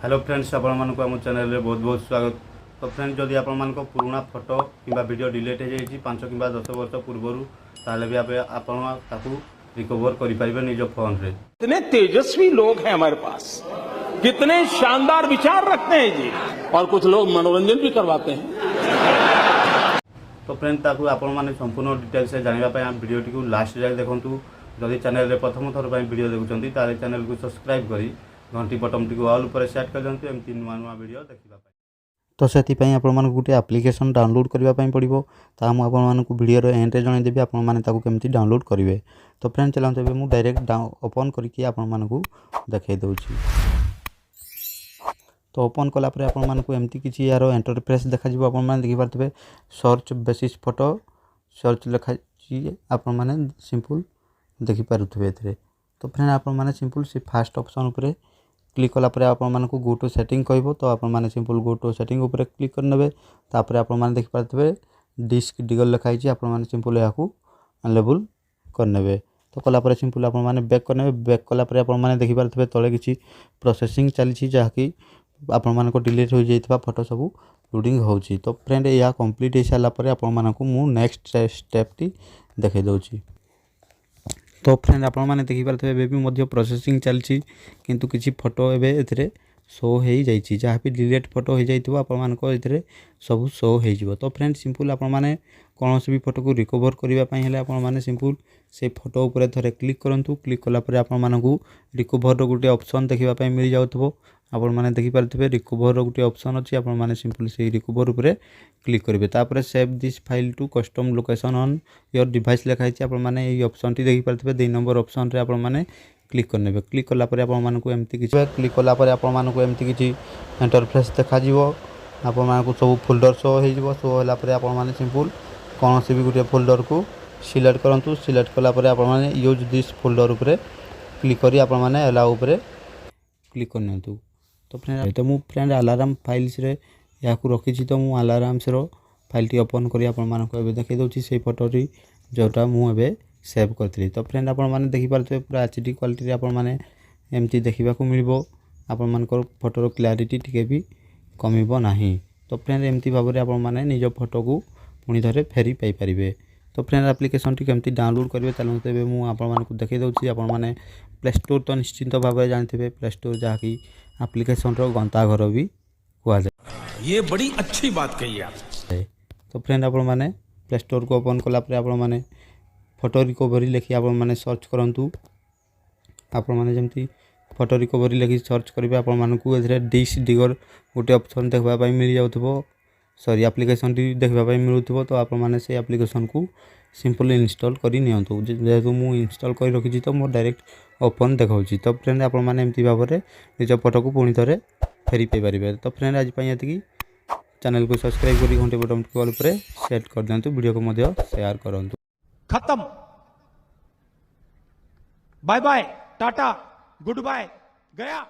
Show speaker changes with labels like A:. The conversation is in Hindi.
A: हेलो फ्रेंड्स, आपण मानक आम चैनल रे बहुत बहुत स्वागत। तो फ्रेंड्स, जदि आपण मानक पुराना फोटो किंबा वीडियो डिलीट हो जाइए 5 किंबा 10 वर्ष पूर्व ताले भी आपण ताकू रिकवर करि परिबे निज फोन रे।
B: कितने तेजस्वी लोग हैं हमारे पास, कितने शानदार विचार रखते हैं जी। और कुछ लोग मनोरंजन भी करवाते हैं।
A: तो फ्रेंड्स, ताकू आपण माने संपूर्ण डिटेल से जानिबा पय वीडियो टी लास्ट जाय देखंतु। जदि चैनल रे प्रथम थर पय वीडियो देखुचंती ताले चैनल को सब्सक्राइब करी घंटी बटन टी ऑल पर सेट कर दियंतु एमती नुआ नुआ वीडियो देखिबा पय। तो से आपण गोटे एप्लिकेशन डाउनलोड करने पड़ो ता मुझे वीडियो एंड रे जनईदेवी आपमती डाउनलोड करेंगे। तो फ्रेंड चलते ए मुझे डायरेक्ट ओपन करके आपको देखई दूसरी। तो ओपन कलापर आपमती किसी यार इंटरफेस देखा देखिपे सर्च बेसिस फोटो सर्च लिखाई आपने सिंपल देखिपे। तो फ्रेंड आपने सिंपल से फास्ट ऑप्शन उपरे क्लिक कलापर आपको गो टू सेटिंग कह। तो आपने सिंपल गो टू सेटिंग उपर क्लिक करने तापर आपने देखिपे डिस्क डिगल लिखाई आपने सिंपल यहाँ अनलेबल करने। तो कलापर सिंपल आपने बैक करने। बैक कलापर आपने देखिपे तले किसी प्रोसेसिंग चली जहाँकि आपको डिलीट हो जाता फोटो सब लोडिंग होची। तो फ्रेंड यह कंप्लीट हो सारापर आपको मु नेक्स्ट स्टेपटी देखई दूसरी। तो फ्रेंड आपने देखिपे भी प्रोसेसिंग चलती किंतु किसी फोटो एवं शो हो जाइए जहाँ भी डिलीट फोटो हो जाइए आपंकर सब शो हो। तो फ्रेंड सिंपल आपने कौन भी फोटो को रिकवर करने आपने सिंपल से फोटो उपर थे क्लिक करूँ। क्लिक कलापर आपको रिकवर गोटे ऑप्शन देखा मिल जाऊँ। आपने देखिपे रिकवर गोटे ऑप्शन अच्छी आपने सिंपल से रिकवर उपर क्लिक करेंगे। तापर save this file to custom location on your device लिखाई आपने ये ऑप्शन टी देखिपे 2 नंबर ऑप्शन रे आपने क्लिक करने। क्लिक कलापर आपको एमती किसी क्लिक कलापर आपको एमती किसी इंटरफेस देखा आपको सब फोल्डर शो हो। शो होगापर आपने सिंपल कौन सी भी गोटे फोल्डर को सिलेक्ट करूँ। सिलेक्ट कलापर आपने यूज दिस फोल्डर उपर क्लिक कर आपने अलाउ उपर क्लिक करनी। तो फ्रेंड अलार्म फाइल्स रे या रखी। तो मुझे अलार्म्स फाइल टी ओपन कर आपको देखई दूसरी से फोटोटी जोटा मुझे सेव करी। तो फ्रेंड आपने देखिपे पूरा HD क्वालिटी आपने एमती देखा मिल आपर फोटोर क्लारिटी टी भी कमिब ना। तो फ्रेंड एमती भाव में आपने निज फोटो को पुणी थे फेरी पाइपर। तो फ्रेंड एप्लिकेशन टी केमती डाउनलोड करेंगे चलते मुझे देखई दूसरी। आपने प्ले स्टोर तो निश्चिंत भाव में जानते प्ले स्टोर जहाँकि एप्लिकेशन गंताघर भी कहुए।
B: ये बड़ी अच्छी बात कही आप।
A: तो फ्रेंड आपने प्ले स्टोर को ओपन कलापर आपने फोटो रिकवरी लिखी आपने सर्च करूँ। आपने जमी फोटो रिकवरी लिखी सर्च करेंगे आपको डिस्क डिगर गोटे ऑप्शन देखा मिल जाऊँ। सॉरी एप्लिकेशन टी देखा मिलूँ। तो आपने से एप्लिकेशन को सिंपल इंस्टॉल कर नियंतु। जेहेतु मुझे इंस्टॉल कर रखी तो मोर डायरेक्ट ओपन देखा। तो फ्रेंड आपने एमती भाव में निज फोटो को पुणी थे फेरी पाइपर। तो फ्रेंड आज ये चैनल को सब्सक्राइब कर घंटे बटन कॉल पर सेट कर दिंतु। वीडियो को शेयर करूँ।
B: खत्म। Bye bye, tata, goodbye, गया।